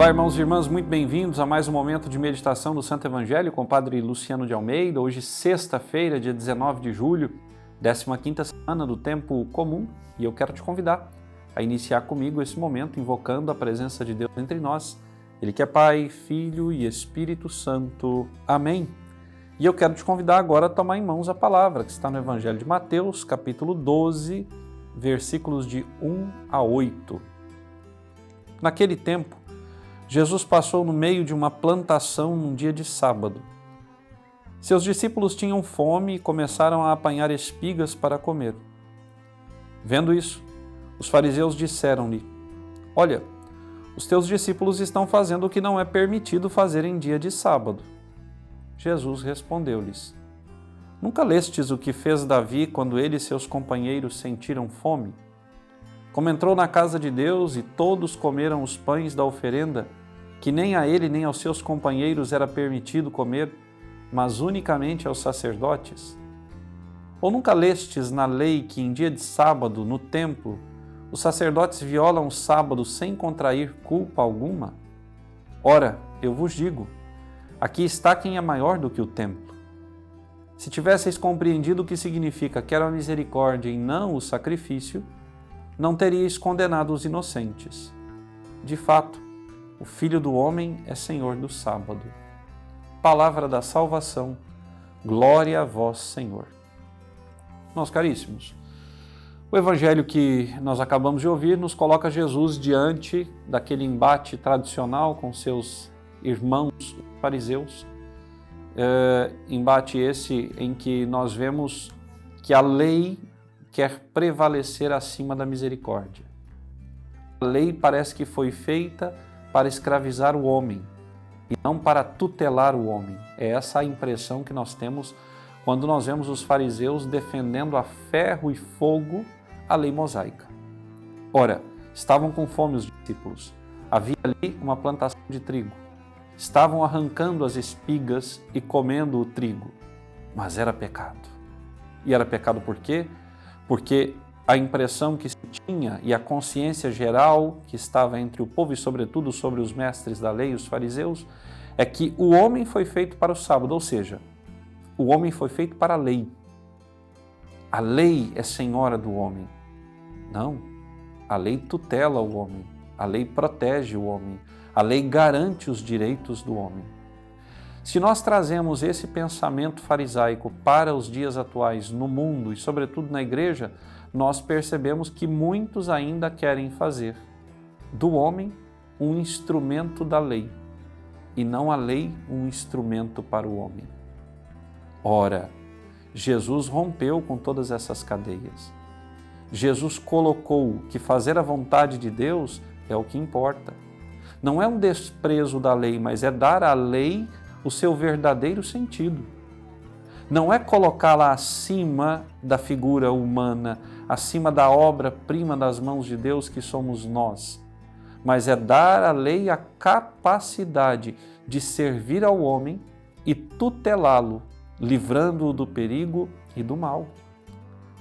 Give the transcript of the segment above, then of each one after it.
Olá, irmãos e irmãs, muito bem-vindos a mais um momento de meditação do Santo Evangelho com o Padre Luciano de Almeida. Hoje, sexta-feira, dia 19 de julho, 15ª semana do Tempo Comum, e eu quero te convidar a iniciar comigo esse momento invocando a presença de Deus entre nós. Ele que é Pai, Filho e Espírito Santo. Amém. E eu quero te convidar agora a tomar em mãos a palavra que está no Evangelho de Mateus, capítulo 12, versículos de 1 a 8. Naquele tempo, Jesus passou no meio de uma plantação num dia de sábado. Seus discípulos tinham fome e começaram a apanhar espigas para comer. Vendo isso, os fariseus disseram-lhe: Olha, os teus discípulos estão fazendo o que não é permitido fazer em dia de sábado. Jesus respondeu-lhes: Nunca lestes o que fez Davi quando ele e seus companheiros sentiram fome? Como entrou na casa de Deus e todos comeram os pães da oferenda, que nem a ele nem aos seus companheiros era permitido comer, mas unicamente aos sacerdotes? Ou nunca lestes na lei que em dia de sábado, no templo, os sacerdotes violam o sábado sem contrair culpa alguma? Ora, eu vos digo, aqui está quem é maior do que o templo. Se tivesseis compreendido o que significa quero a misericórdia e não o sacrifício, não teríeis condenado os inocentes. De fato, o Filho do Homem é Senhor do sábado. Palavra da salvação, glória a vós, Senhor. Meus caríssimos, o Evangelho que nós acabamos de ouvir nos coloca Jesus diante daquele embate tradicional com seus irmãos fariseus. Embate esse em que nós vemos que a lei quer prevalecer acima da misericórdia. A lei parece que foi feita para escravizar o homem e não para tutelar o homem. É essa a impressão que nós temos quando nós vemos os fariseus defendendo a ferro e fogo a lei mosaica. Ora, estavam com fome os discípulos. Havia ali uma plantação de trigo. Estavam arrancando as espigas e comendo o trigo. Mas era pecado. E era pecado por quê? Porque a impressão que se tinha e a consciência geral que estava entre o povo e sobretudo sobre os mestres da lei, os fariseus, é que o homem foi feito para o sábado, ou seja, o homem foi feito para a lei. A lei é senhora do homem. Não, a lei tutela o homem, a lei protege o homem, a lei garante os direitos do homem. Se nós trazemos esse pensamento farisaico para os dias atuais no mundo e sobretudo na igreja, nós percebemos que muitos ainda querem fazer do homem um instrumento da lei e não a lei um instrumento para o homem. Ora, Jesus rompeu com todas essas cadeias. Jesus colocou que fazer a vontade de Deus é o que importa. Não é um desprezo da lei, mas é dar à lei o seu verdadeiro sentido. Não é colocá-la acima da figura humana, acima da obra-prima das mãos de Deus que somos nós, mas é dar à lei a capacidade de servir ao homem e tutelá-lo, livrando-o do perigo e do mal,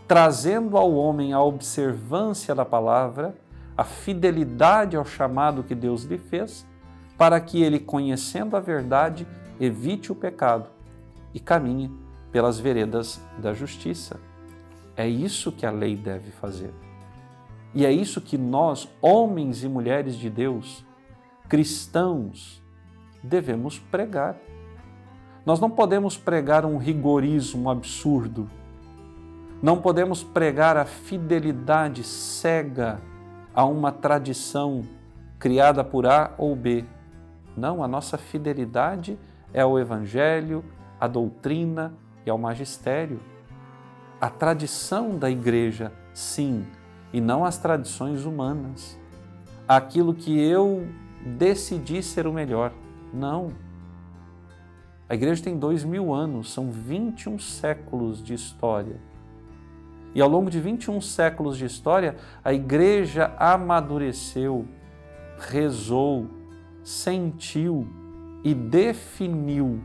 trazendo ao homem a observância da palavra, a fidelidade ao chamado que Deus lhe fez, para que ele, conhecendo a verdade, evite o pecado e caminhe pelas veredas da justiça. É isso que a lei deve fazer. E é isso que nós, homens e mulheres de Deus, cristãos, devemos pregar. Nós não podemos pregar um rigorismo absurdo. Não podemos pregar a fidelidade cega a uma tradição criada por A ou B. Não, a nossa fidelidade é ao Evangelho, à doutrina e ao magistério. A tradição da igreja, sim, e não as tradições humanas. Aquilo que eu decidi ser o melhor. Não. A igreja tem 2000 anos, são 21 séculos de história. E ao longo de 21 séculos de história, a igreja amadureceu, rezou, sentiu e definiu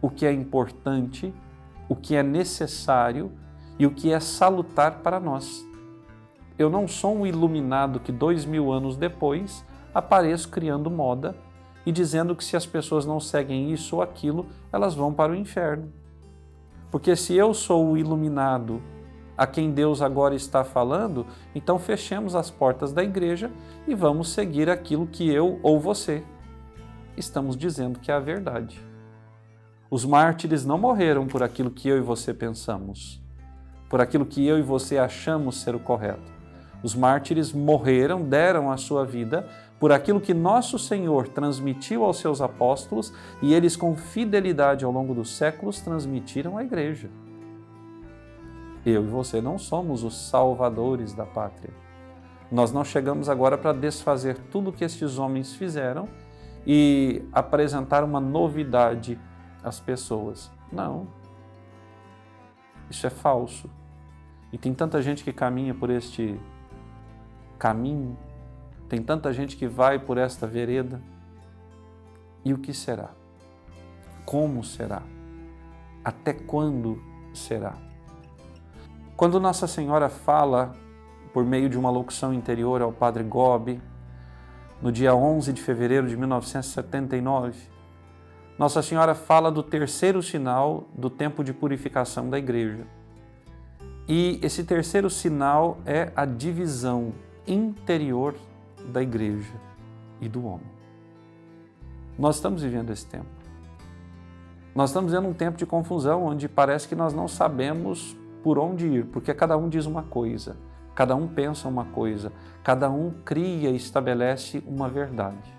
o que é importante, o que é necessário e o que é salutar para nós. Eu não sou um iluminado que 2000 anos depois apareço criando moda e dizendo que se as pessoas não seguem isso ou aquilo, elas vão para o inferno. Porque se eu sou o iluminado a quem Deus agora está falando, então fechemos as portas da igreja e vamos seguir aquilo que eu ou você estamos dizendo que é a verdade. Os mártires não morreram por aquilo que eu e você pensamos, por aquilo que eu e você achamos ser o correto. Os mártires morreram, deram a sua vida por aquilo que nosso Senhor transmitiu aos seus apóstolos e eles, com fidelidade ao longo dos séculos, transmitiram à igreja. Eu e você não somos os salvadores da pátria. Nós não chegamos agora para desfazer tudo o que estes homens fizeram e apresentar uma novidade às pessoas. Não. Isso é falso. E tem tanta gente que caminha por este caminho, tem tanta gente que vai por esta vereda. E o que será? Como será? Até quando será? Quando Nossa Senhora fala, por meio de uma locução interior ao Padre Gobi, no dia 11 de fevereiro de 1979, Nossa Senhora fala do terceiro sinal do tempo de purificação da Igreja. E esse terceiro sinal é a divisão interior da Igreja e do homem. Nós estamos vivendo esse tempo. Nós estamos vivendo um tempo de confusão, onde parece que nós não sabemos por onde ir, porque cada um diz uma coisa, cada um pensa uma coisa, cada um cria e estabelece uma verdade.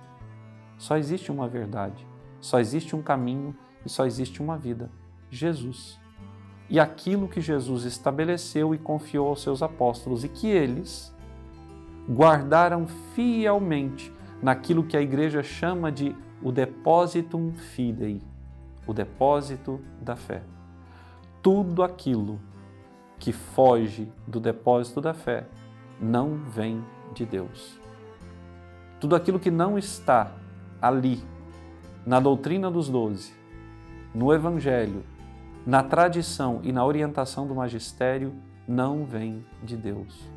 Só existe uma verdade, só existe um caminho e só existe uma vida: Jesus. E aquilo que Jesus estabeleceu e confiou aos seus apóstolos e que eles guardaram fielmente naquilo que a Igreja chama de o depositum fidei, o depósito da fé. Tudo aquilo que foge do depósito da fé não vem de Deus. Tudo aquilo que não está ali, na doutrina dos 12, no Evangelho, na tradição e na orientação do magistério, não vem de Deus.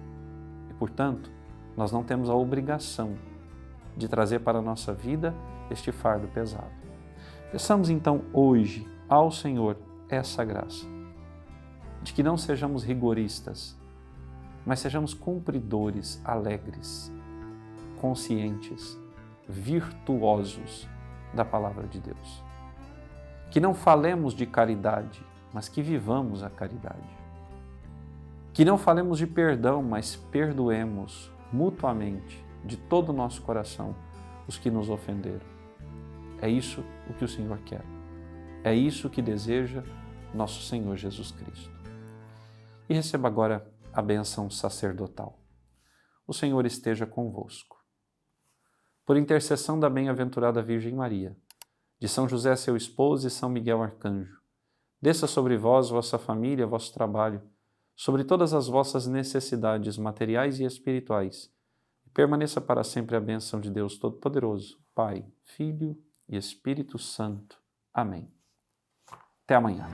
E, portanto, nós não temos a obrigação de trazer para a nossa vida este fardo pesado. Peçamos então hoje ao Senhor essa graça, de que não sejamos rigoristas, mas sejamos cumpridores, alegres, conscientes, virtuosos da palavra de Deus. Que não falemos de caridade, mas que vivamos a caridade. Que não falemos de perdão, mas perdoemos mutuamente, de todo o nosso coração, os que nos ofenderam. É isso o que o Senhor quer. É isso que deseja nosso Senhor Jesus Cristo. E receba agora a bênção sacerdotal. O Senhor esteja convosco. Por intercessão da bem-aventurada Virgem Maria, de São José, seu esposo, e São Miguel Arcanjo, desça sobre vós, vossa família, vosso trabalho, sobre todas as vossas necessidades materiais e espirituais, e permaneça para sempre a bênção de Deus Todo-Poderoso, Pai, Filho e Espírito Santo. Amém. Até amanhã.